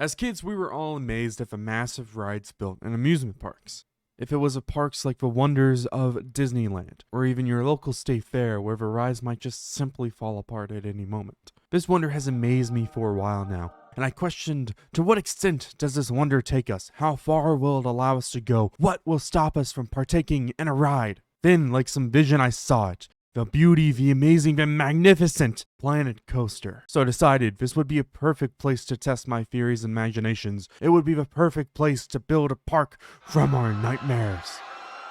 As kids, we were all amazed at the massive rides built in amusement parks. If it was a parks like the wonders of Disneyland, or even your local state fair where the rides might just simply fall apart at any moment. This wonder has amazed me for a while now, and I questioned, to what extent does this wonder take us? How far will it allow us to go? What will stop us from partaking in a ride? Then, like some vision, I saw it. The beauty, the amazing, the magnificent Planet Coaster. So I decided this would be a perfect place to test my theories and imaginations. It would be the perfect place to build a park from our nightmares.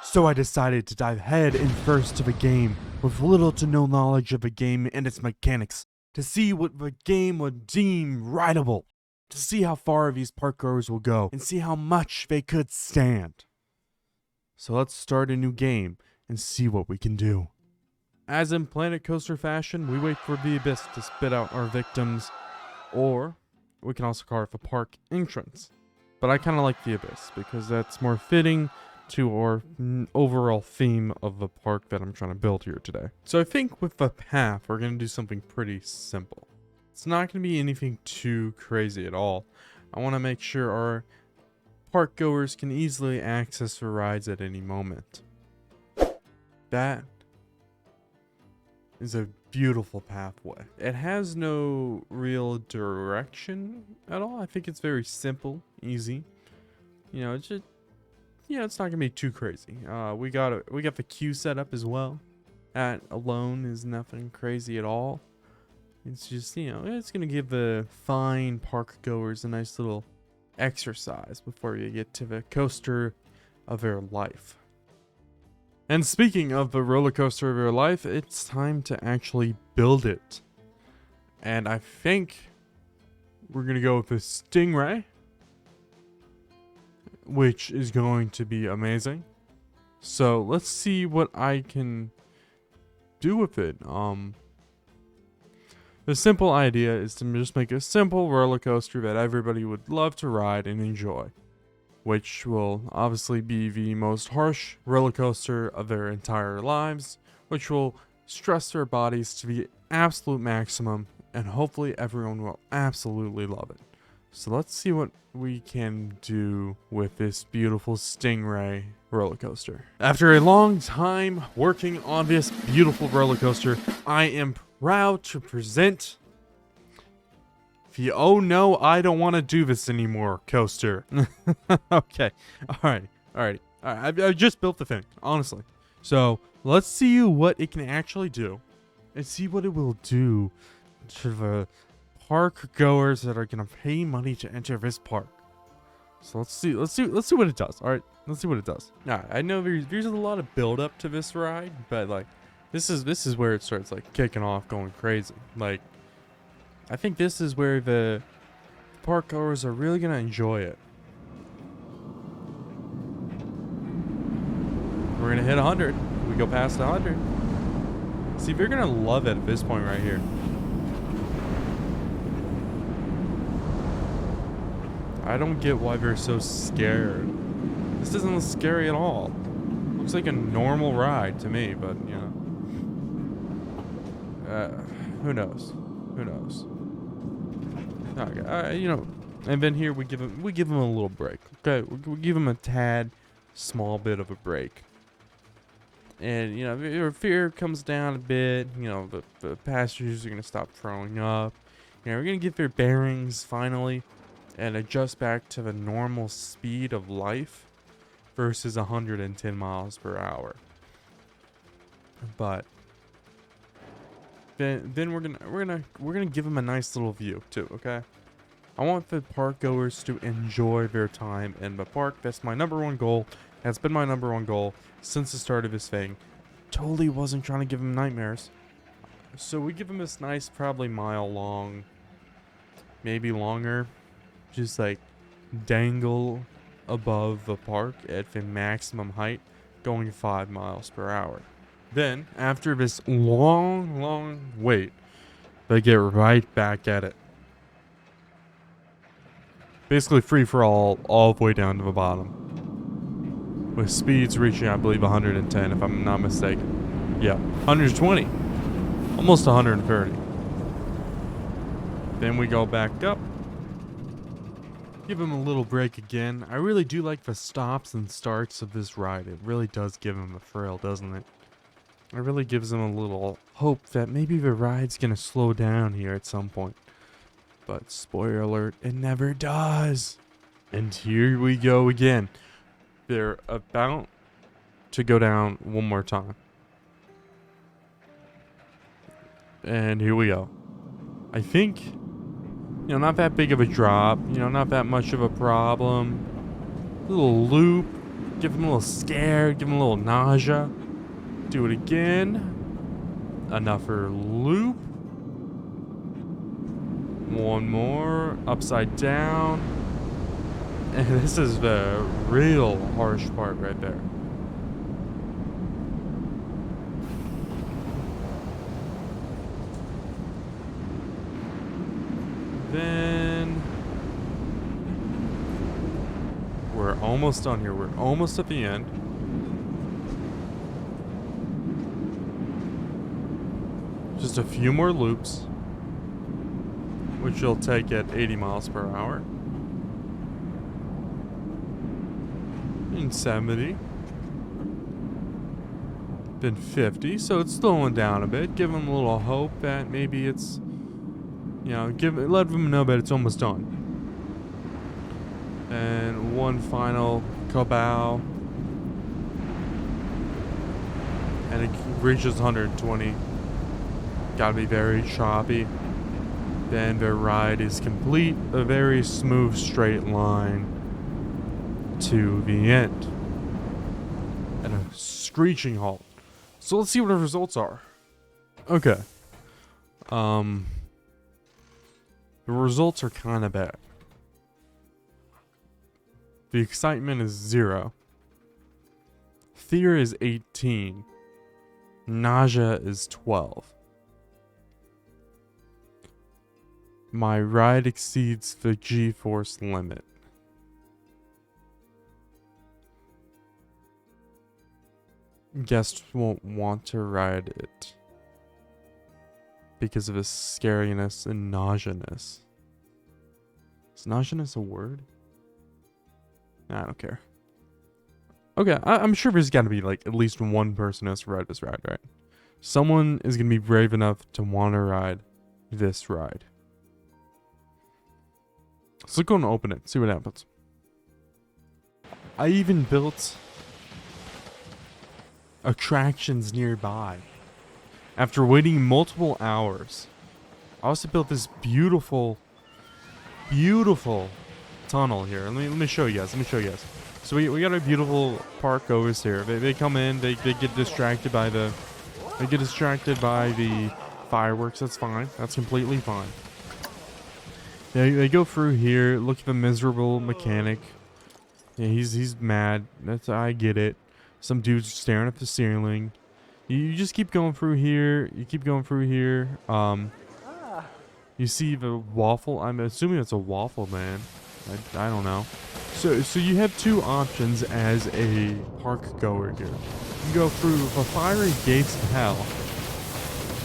So I decided to dive head in first to the game, with little to no knowledge of the game and its mechanics, to see what the game would deem rideable, to see how far these parkgoers will go, and see how much they could stand. So let's start a new game and see what we can do. As in Planet Coaster fashion, we wait for the abyss to spit out our victims, or we can also carve a park entrance. But I kind of like the abyss because that's more fitting to our overall theme of the park that I'm trying to build here today. So I think with the path, we're going to do something pretty simple. It's not going to be anything too crazy at all. I want to make sure our park goers can easily access the rides at any moment. That is a beautiful pathway. It has no real direction at all. I think it's very simple, easy. You know, it's just, it's not gonna be too crazy. We got the queue set up as well. That alone is nothing crazy at all. It's just, it's gonna give the fine park goers a nice little exercise before you get to the coaster of their life. And speaking of the roller coaster of your life, it's time to actually build it. And I think we're going to go with the Stingray, which is going to be amazing. So let's see what I can do with it. The simple idea is to just make a simple roller coaster that everybody would love to ride and enjoy, which will obviously be the most harsh roller coaster of their entire lives, which will stress their bodies to the absolute maximum, and hopefully everyone will absolutely love it. So let's see what we can do with this beautiful Stingray roller coaster. After a long time working on this beautiful roller coaster, I am proud to present the "oh no, I don't want to do this anymore" coaster. Okay, all right. I just built the thing, honestly. So let's see what it can actually do, and see what it will do to the park goers that are gonna pay money to enter this park. So let's see what it does. All right, let's see what it does. Now I know there's a lot of build up to this ride, but like this is where it starts like kicking off, going crazy. Like, I think this is where the park goers are really going to enjoy it. We're going to hit 100. We go past 100. See, they're going to love it at this point right here. I don't get why they're so scared. This doesn't look scary at all. Looks like a normal ride to me, but, who knows? Who knows? Okay, and then here we give him a little break. Okay, we give him a tad, small bit of a break. And your fear comes down a bit. The passengers are gonna stop throwing up. We're gonna get their bearings finally, and adjust back to the normal speed of life, versus 110 miles per hour. But then we're gonna give them a nice little view too, okay? I want the park goers to enjoy their time in the park. That's my number one goal. That's been my number one goal since the start of this thing. Totally wasn't trying to give them nightmares. So we give them this nice, probably mile long, maybe longer, just like dangle above the park at the maximum height, going 5 miles per hour. Then, after this long wait, they get right back at it. Basically free for all the way down to the bottom. With speeds reaching, I believe, 110, if I'm not mistaken. Yeah, 120. Almost 130. Then we go back up. Give him a little break again. I really do like the stops and starts of this ride. It really does give him a thrill, doesn't it? It really gives him a little hope that maybe the ride's gonna slow down here at some point. But spoiler alert, it never does. And here we go again. They're about to go down one more time. And here we go. I think, not that big of a drop. Not that much of a problem. A little loop. Give him a little scare. Give him a little nausea. Do it again. Another loop. One more. Upside down. And this is the real harsh part right there. Then we're almost done here. We're almost at the end. Just a few more loops, which will take at 80 miles per hour. And 70. Then 50, so it's slowing down a bit. Give them a little hope that maybe it's, let them know that it's almost done. And one final kabow. And it reaches 120. Gotta be very choppy. Then the ride is complete. A very smooth straight line to the end. And a screeching halt. So let's see what the results are. Okay. The results are kind of bad. The excitement is 0. Fear is 18. Nausea is 12. My ride exceeds the G-force limit. Guests won't want to ride it because of its scariness and nauseousness. Is nauseousness a word? Nah, I don't care. Okay, I'm sure there's got to be like at least one person who has to ride this ride, right? Someone is going to be brave enough to want to ride this ride. So let's go and open it, see what happens. I even built attractions nearby. After waiting multiple hours, I also built this beautiful, beautiful tunnel here. Let me show you guys. So we got a beautiful park goers here. They come in, they get distracted by the fireworks. That's fine. That's completely fine. They go through here. Look at the miserable mechanic. Yeah, he's mad. I get it. Some dude's staring at the ceiling. You just keep going through here. You see the waffle. I'm assuming it's a waffle man. I don't know. So you have two options as a park goer here. You can go through the fiery gates of hell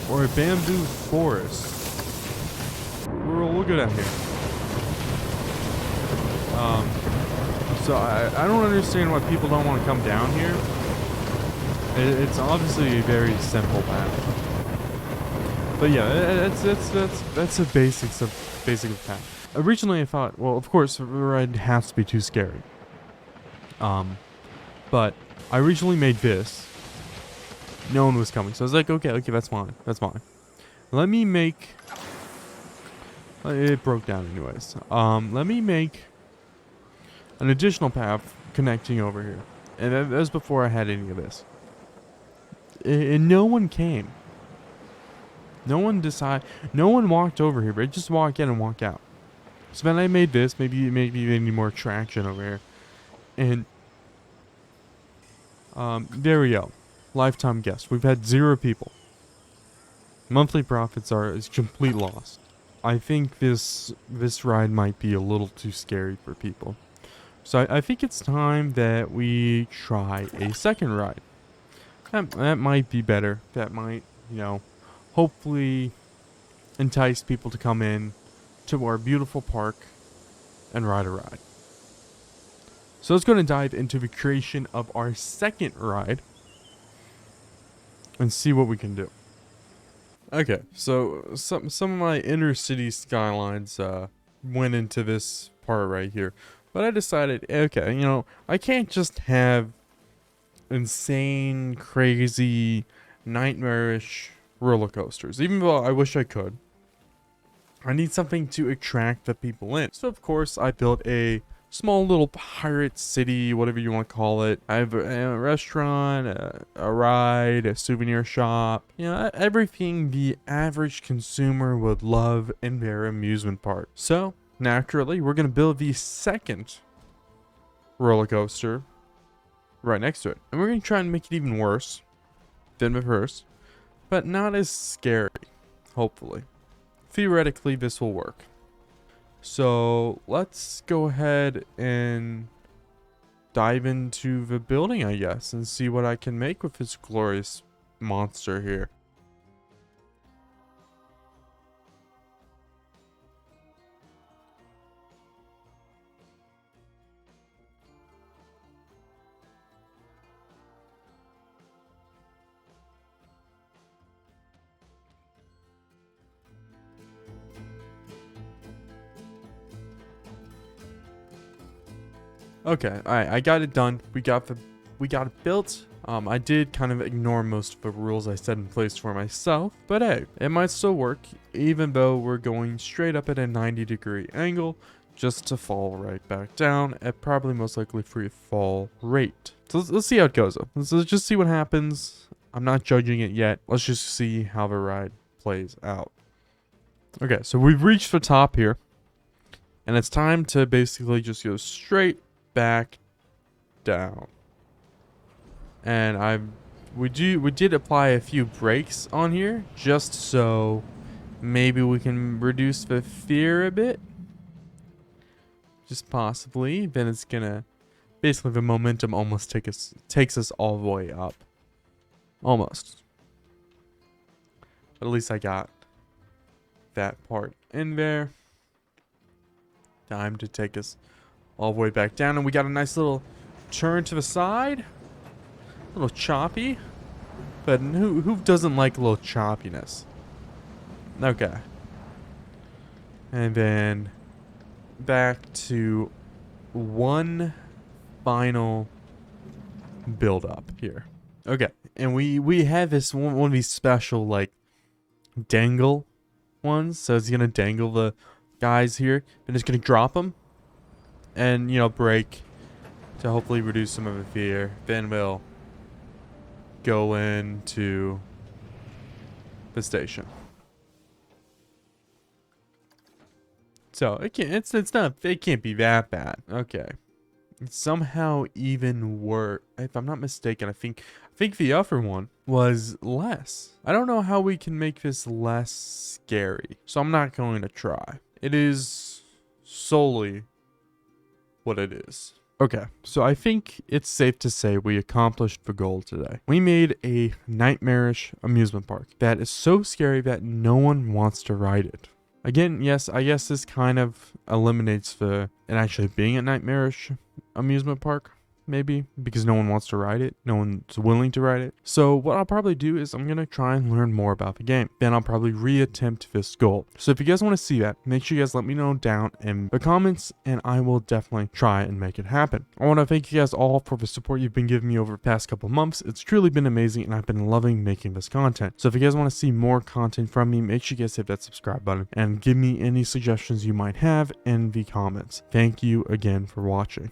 or a bamboo forest. We'll go down here. So I don't understand why people don't want to come down here. It's obviously a very simple path. But yeah, that's the basics of the path. Originally I thought, well, of course the ride has to be too scary. But I originally made this. No one was coming, so I was like, okay, that's fine. Let me make. It broke down anyways. Let me make an additional path connecting over here. And that was before I had any of this. And no one came. No one walked over here, but they just walk in and walk out. So then I made this. Maybe they need more traction over here. And there we go. Lifetime guest. We've had 0 people. Monthly profits is complete loss. I think this ride might be a little too scary for people. So I think it's time that we try a second ride. That might be better. That might, hopefully entice people to come in to our beautiful park and ride a ride. So let's go and dive into the creation of our second ride and see what we can do. Okay, so some of my inner city skylines went into this part right here. But I decided, okay, you know, I can't just have insane, crazy, nightmarish roller coasters, even though I wish I could. I need something to attract the people in. So of course I built a small little pirate city, whatever you want to call it. I have a restaurant, a ride, a souvenir shop, you know, everything the average consumer would love in their amusement park. So naturally, we're going to build the second roller coaster right next to it. And we're going to try and make it even worse than the first, but not as scary, hopefully. Theoretically, this will work. So let's go ahead and dive into the building, I guess, and see what I can make with this glorious monster here. Okay, alright, I got it done. We got it built. I did kind of ignore most of the rules I set in place for myself, but hey, it might still work, even though we're going straight up at a 90-degree angle, just to fall right back down at probably most likely free fall rate. So let's see how it goes. Let's just see what happens. I'm not judging it yet. Let's just see how the ride plays out. Okay, so we've reached the top here, and it's time to basically just go straight back down. And we did apply a few brakes on here just so maybe we can reduce the fear a bit, just possibly. Then it's gonna basically, the momentum almost takes us all the way up, almost. But at least I got that part in there. Time to take us all the way back down, and we got a nice little turn to the side. A little choppy, but who doesn't like a little choppiness? Okay. And then back to one final build up here. Okay, and we have this one of these special like dangle ones. So it's gonna dangle the guys here, and it's gonna drop them, and you know, brake to hopefully reduce some of the fear. Then we'll go into the station. So it can't be that bad. Okay. It's somehow even worse. If I'm not mistaken, I think the other one was less. I don't know how we can make this less scary, so I'm not going to try. It is solely what it is. Okay, so I think it's safe to say we accomplished the goal today. We made a nightmarish amusement park that is so scary that no one wants to ride it. Again, yes, I guess this kind of eliminates it actually being a nightmarish amusement park, maybe, because no one wants to ride it. No one's willing to ride it. So what I'll probably do is I'm going to try and learn more about the game. Then I'll probably reattempt this goal. So if you guys want to see that, make sure you guys let me know down in the comments, and I will definitely try and make it happen. I want to thank you guys all for the support you've been giving me over the past couple months. It's truly been amazing, and I've been loving making this content. So if you guys want to see more content from me, make sure you guys hit that subscribe button and give me any suggestions you might have in the comments. Thank you again for watching.